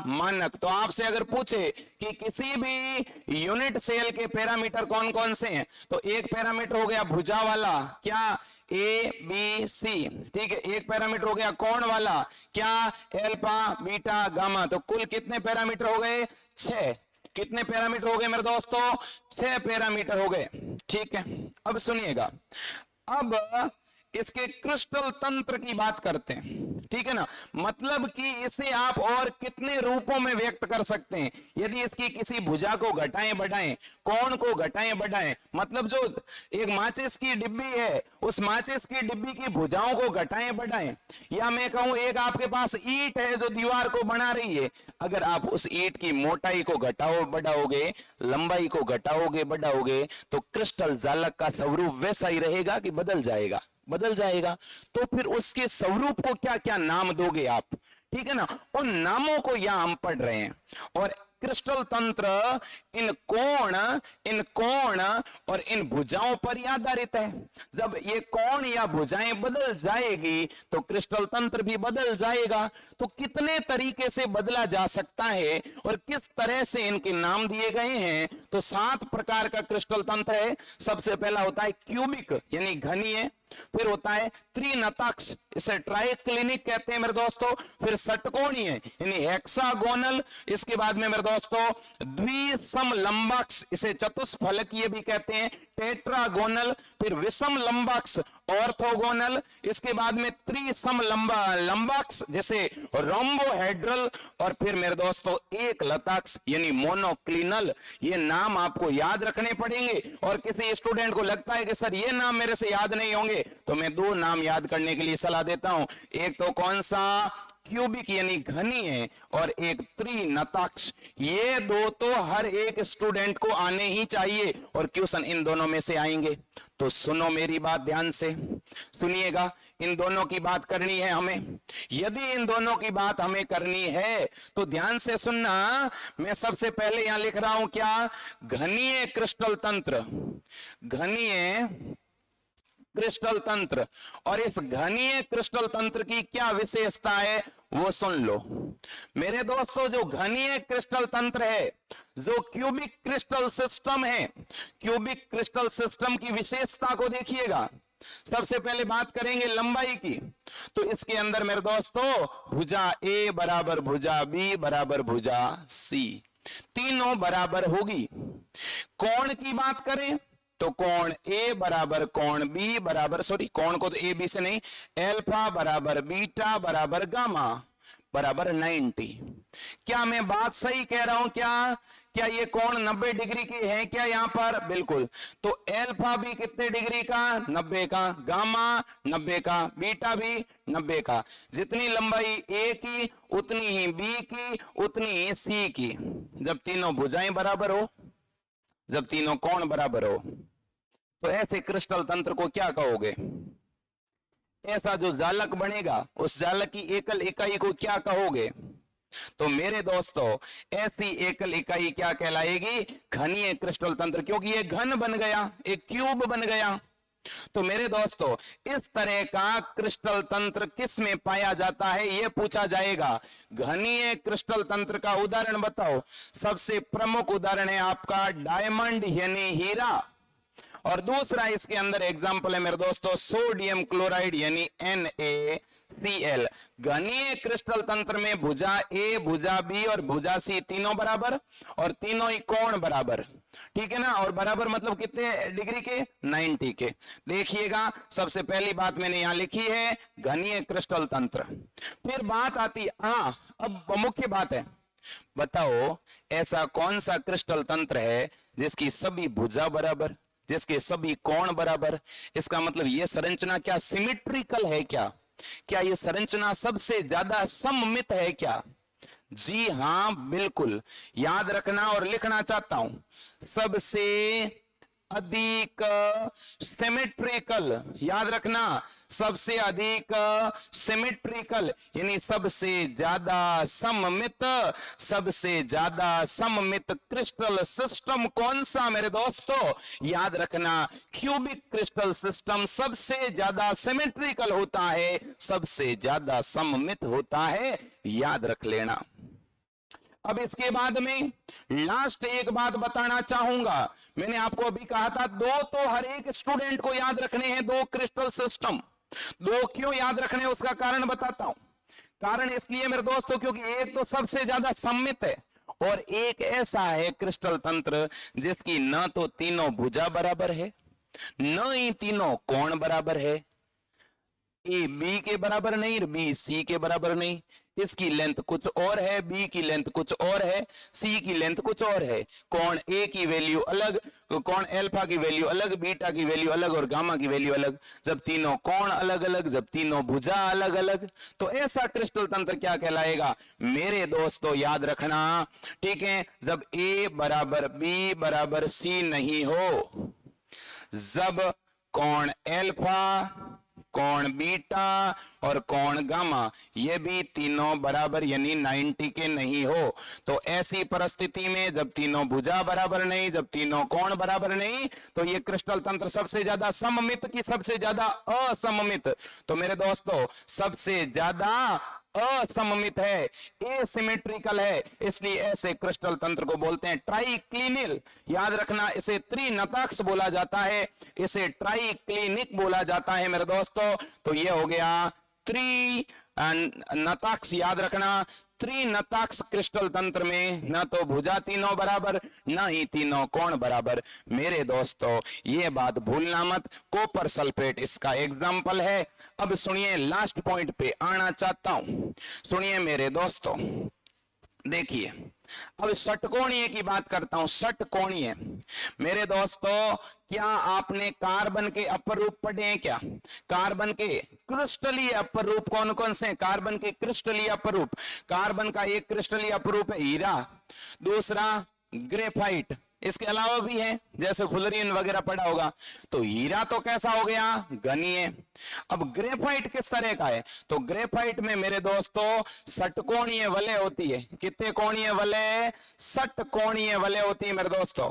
मानक। तो आपसे अगर पूछे कि किसी भी यूनिट सेल के पैरामीटर कौन कौन से हैं, तो एक पैरामीटर हो गया भुजा वाला, क्या? A B C. ठीक है, एक पैरामीटर हो गया कोण वाला, क्या? Alpha beta gamma. तो कुल कितने पैरामीटर हो गए? 6। कितने पैरामीटर हो गए मेरे दोस्तों? 6 पैरामीटर हो गए। ठीक है, अब सुनिएगा, अब इसके क्रिस्टल तंत्र की बात करते हैं। ठीक है ना, मतलब कि इसे आप और कितने रूपों में व्यक्त कर सकते हैं। यदि इसकी किसी भुजा को घटाएं बढ़ाएं, कोण को घटाएं बढ़ाएं, मतलब जो एक माचिस की डिब्बी है, उस माचिस की डिब्बी की भुजाओं को घटाएं बढ़ाएं, या मैं कहूं एक आपके पास ईंट है जो दीवार को बना रही है, अगर आप उस ईंट की मोटाई को घटाओ बढ़ाओगे, लंबाई को घटाओगे बढ़ाओगे, तो क्रिस्टल जालक का स्वरूप वैसा ही रहेगा कि बदल जाएगा? बदल जाएगा। तो फिर उसके स्वरूप को क्या क्या नाम दोगे आप? ठीक है ना, उन नामों को यहां हम पढ़ रहे हैं। और क्रिस्टल तंत्र इन कोण और इन भुजाओं पर आधारित है। जब ये कोण या भुजाएं बदल जाएगी तो क्रिस्टल तंत्र भी बदल जाएगा। तो कितने तरीके से बदला जा सकता है और किस तरह से इनके नाम दिए गए हैं? तो 7 प्रकार का क्रिस्टल तंत्र है। सबसे पहला होता है क्यूबिक यानी घनीय, फिर होता है त्रिनताक्ष, इसे ट्राइक्लिनिक कहते हैं मेरे दोस्तों, फिर षटकोणीय यानी हेक्सागोनल, इसके बाद में मेरे दोस्तों द्विसम लंबाक्ष, इसे चतुष्फलकीय भी कहते हैं, टेट्रागोनल, फिर विषम लंबाक्ष ऑर्थोगोनल, इसके बाद में त्रिसम लंबाक्ष जैसे रोम्बोहेड्रल, और फिर मेरे दोस्तों एक लताक्ष यानी मोनोक्लिनल। ये नाम आपको याद रखने पड़ेंगे। और किसी स्टूडेंट को लगता है कि सर ये नाम मेरे से याद नहीं होंगे, तो मैं 2 नाम याद करने के लिए सलाह देता हूं। एक तो कौन सा? क्यूबिक यानी घनीय, और एक त्रिनताक्ष। ये 2 तो हर एक स्टूडेंट को आने ही चाहिए, और क्वेश्चन इन दोनों में से आएंगे। तो सुनो मेरी बात ध्यान से, सुनिएगा, इन दोनों की बात करनी है हमें। यदि इन दोनों की बात हमें करनी है तो ध्यान से सुनना। मैं सबसे पहले यहां लिख रहा हूं क्या? घनीय क्रिस्टल तंत्र, घनीय क्रिस्टल तंत्र। और इस घनीय क्रिस्टल तंत्र की क्या विशेषता है वो सुन लो मेरे दोस्तों। जो घनीय क्रिस्टल तंत्र है, जो क्यूबिक क्रिस्टल सिस्टम है, क्यूबिक क्रिस्टल सिस्टम की विशेषता को देखिएगा। सबसे पहले बात करेंगे लंबाई की। तो इसके अंदर मेरे दोस्तों भुजा ए बराबर भुजा बी बराबर भुजा सी, तीनों बराबर होगी। कोण की बात करें तो कोण ए बराबर कोण बी बराबर, सॉरी कोण को तो ए बी से नहीं, एल्फा बराबर बीटा बराबर गामा बराबर 90। क्या मैं बात सही कह रहा हूं? क्या ये कोण 90 डिग्री की है क्या यहां पर? बिल्कुल। तो एल्फा भी कितने डिग्री का? 90 का, गामा 90 का, बीटा भी 90 का। जितनी लंबाई ए की उतनी ही बी की उतनी ही सी की। जब तीनों भुजाएं बराबर हो, जब तीनों कोण बराबर हो, तो ऐसे क्रिस्टल तंत्र को क्या कहोगे? ऐसा जो जालक बनेगा उस जालक की एकल इकाई को क्या कहोगे? तो मेरे दोस्तों ऐसी एकल इकाई क्या कहलाएगी? घनीय क्रिस्टल तंत्र, क्योंकि ये घन बन गया, एक क्यूब बन गया। तो मेरे दोस्तों इस तरह का क्रिस्टल तंत्र किस में पाया जाता है यह पूछा जाएगा। घनीय क्रिस्टल तंत्र का उदाहरण बताओ। सबसे प्रमुख उदाहरण है आपका डायमंड यानी हीरा, और दूसरा इसके अंदर एग्जाम्पल है मेरे दोस्तों सोडियम क्लोराइड यानी NaCl। घनीय क्रिस्टल तंत्र में भुजा ए, भुजा बी और भुजा सी तीनों बराबर, और तीनों ही कोण बराबर। ठीक है ना, और बराबर मतलब कितने डिग्री के? 90 के। देखिएगा सबसे पहली बात मैंने यहां लिखी है घनीय क्रिस्टल तंत्र। फिर बात आती, अब मुख्य बात है, बताओ ऐसा कौन सा क्रिस्टल तंत्र है जिसकी सभी भुजा बराबर, जिसके सभी कोण बराबर? इसका मतलब यह संरचना क्या सिमेट्रिकल है? क्या ये संरचना सबसे ज्यादा सममित है क्या? जी हां बिल्कुल, याद रखना और लिखना चाहता हूं, सबसे अधिक सिमेट्रिकल, याद रखना, सबसे अधिक सिमेट्रिकल यानी सबसे ज्यादा सममित, सबसे ज्यादा सममित क्रिस्टल सिस्टम कौन सा मेरे दोस्तों? याद रखना, क्यूबिक क्रिस्टल सिस्टम सबसे ज्यादा सिमेट्रिकल होता है, सबसे ज्यादा सममित होता है, याद रख लेना। अब इसके बाद में लास्ट एक बात बताना चाहूंगा, मैंने आपको अभी कहा था दो तो हर एक स्टूडेंट को याद रखने हैं, दो क्रिस्टल सिस्टम। दो क्यों याद रखने हैं उसका कारण बताता हूं। कारण इसलिए मेरे दोस्तों क्योंकि एक तो सबसे ज्यादा सम्मित है और एक ऐसा है क्रिस्टल तंत्र जिसकी न तो तीनों भुजा बराबर है, न ही तीनों कोण बराबर है। ए बी के बराबर नहीं, बी सी के बराबर नहीं, इसकी लेंथ कुछ और है, बी की लेंथ कुछ और है, सी की लेंथ कुछ और है। कोण ए की वैल्यू अलग, कोण अल्फा की वैल्यू अलग, बीटा की वैल्यू अलग और गामा की वैल्यू अलग। जब तीनों कोण अलग अलग, जब तीनों भुजा अलग अलग, तो ऐसा क्रिस्टल तंत्र क्या कहलाएगा मेरे दोस्तों? याद रखना, ठीक है, जब ए बराबर बी बराबर सी नहीं हो, जब कोण अल्फा, कोण बीटा और कोण गामा ये भी तीनों बराबर यानी 90 के नहीं हो, तो ऐसी परिस्थिति में जब तीनों भुजा बराबर नहीं, जब तीनों कोण बराबर नहीं, तो ये क्रिस्टल तंत्र सबसे ज्यादा सममित की सबसे ज्यादा असममित? तो मेरे दोस्तों सबसे ज्यादा असममित है, एसिमेट्रिकल है, इसलिए ऐसे क्रिस्टल तंत्र को बोलते हैं ट्राइक्लिनिल। याद रखना, इसे त्रिनताक्ष बोला जाता है, इसे ट्राइक्लिनिक बोला जाता है मेरे दोस्तों। तो ये हो गया त्रिनताक्ष। याद रखना, त्रिनताक्ष क्रिस्टल तंत्र में न तो भुजा तीनों बराबर, न ही तीनों कोण बराबर। मेरे दोस्तों ये बात भूलना मत, कॉपर सल्फेट इसका एग्जाम्पल है। अब सुनिए, लास्ट पॉइंट पे आना चाहता हूं, सुनिए मेरे दोस्तों, देखिए अब षटकोणीय की बात करता हूं। षटकोणीय मेरे दोस्तों, क्या आपने कार्बन के अपर रूप पढ़े हैं क्या? कार्बन के क्रिस्टलीय अपर रूप कौन कौन से? कार्बन के क्रिस्टलीय अपर रूप, कार्बन का एक क्रिस्टलीय अपर रूप है हीरा, दूसरा ग्रेफाइट, इसके अलावा भी है जैसे फुलरिन वगैरह पढ़ा होगा। तो हीरा तो कैसा हो गया? घनीय। अब ग्रेफाइट किस तरह का है? तो ग्रेफाइट में मेरे दोस्तों षटकोणीय वलय होती है। कितने कोणीय वलय? षटकोणीय वलय होती है मेरे दोस्तों।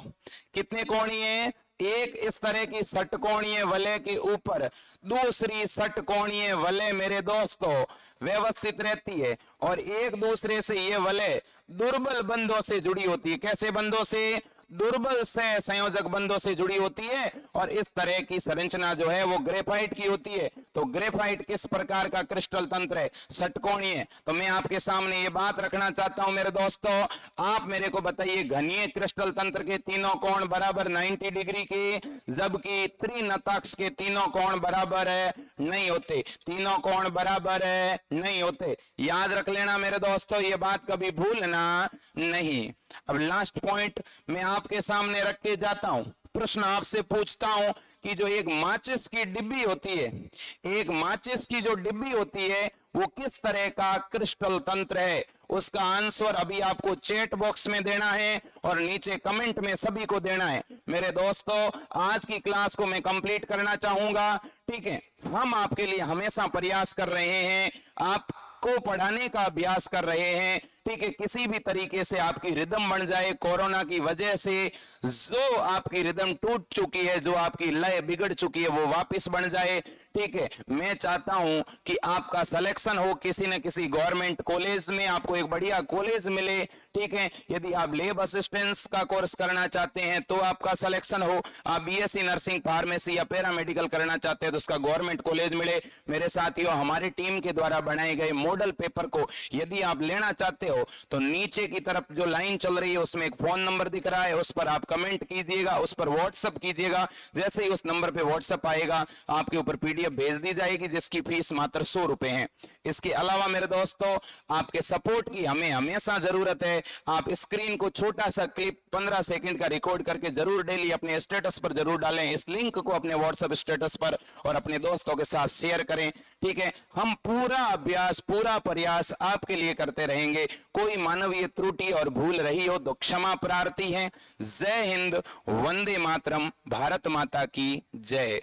कितने कोणीय? एक इस तरह की षटकोणीय वलय के ऊपर दूसरी षटकोणीय वलय मेरे दोस्तों व्यवस्थित रहती है और एक दूसरे से ये वलय दुर्बल बंधों से जुड़ी होती है। कैसे बंधों से? दुर्बल से संयोजक बंधों से जुड़ी होती है और इस तरह की संरचना जो है वो ग्रेफाइट की होती है। तो ग्रेफाइट किस प्रकार का क्रिस्टल तंत्र है? षटकोणीय। तो मैं आपके सामने ये बात रखना चाहता हूं मेरे दोस्तों, आप मेरे को बताइए घनीय क्रिस्टल तंत्र के तीनों कोण बराबर 90 डिग्री के, जबकि त्रिनताक्ष के तीनों कोण बराबर है नहीं होते, तीनों कोण बराबर है नहीं होते। याद रख लेना मेरे दोस्तों, ये बात कभी भूलना नहीं। अब लास्ट पॉइंट मैं आपके सामने रख के जाता हूं, प्रश्न आपसे पूछता हूं कि जो एक माचिस की डिब्बी होती है, एक माचिस की जो डिब्बी होती है वो किस तरह का क्रिस्टल तंत्र है? उसका आंसर अभी आपको चैट बॉक्स में देना है और नीचे कमेंट में सभी को देना है। मेरे दोस्तों आज की क्लास को मैं कंप्लीट करना चाहूंगा, ठीक है। हम आपके लिए हमेशा प्रयास कर रहे हैं, आपको पढ़ाने का अभ्यास कर रहे हैं, ठीक है। किसी भी तरीके से आपकी रिदम बन जाए, कोरोना की वजह से जो आपकी रिदम टूट चुकी है, जो आपकी लय बिगड़ चुकी है, वो वापस बन जाए, ठीक है। मैं चाहता हूं कि आपका सिलेक्शन हो किसी न किसी गवर्नमेंट कॉलेज में, आपको एक बढ़िया कॉलेज मिले, ठीक है। यदि आप लेब असिस्टेंस का कोर्स करना चाहते हैं तो आपका सिलेक्शन हो, आप बीएससी नर्सिंग, फार्मेसी या पैरामेडिकल करना चाहते हैं तो उसका गवर्नमेंट कॉलेज मिले। मेरे साथियों, हमारी टीम के द्वारा बनाए गए मॉडल पेपर को यदि आप लेना चाहते हो तो नीचे की तरफ जो लाइन चल रही है उसमें एक फोन नंबर दिख रहा है, उस पर आप कमेंट कीजिएगा, उस पर व्हाट्सएप कीजिएगा। जैसे ही उस नंबर पे व्हाट्सएप आएगा आपके ऊपर पीडीएफ भेज दी जाएगी जिसकी फीस मात्र 100 रुपए है। इसके अलावा मेरे दोस्तों आपके सपोर्ट की हमें हमेशा जरूरत है। है आप स्क्रीन को छोटा सा क्लिप 15 सेकंड का रिकॉर्ड करके जरूर डेली अपने स्टेटस पर जरूर डालें, इस लिंक को अपने व्हाट्सएप स्टेटस पर और अपने दोस्तों के साथ शेयर करें। ठीक है, हम पूरा अभ्यास पूरा प्रयास आपके लिए करते रहेंगे। कोई मानवीय त्रुटि और भूल रही हो तो क्षमा प्रार्थी है। जय हिंद, वंदे मातरम, भारत माता की जय।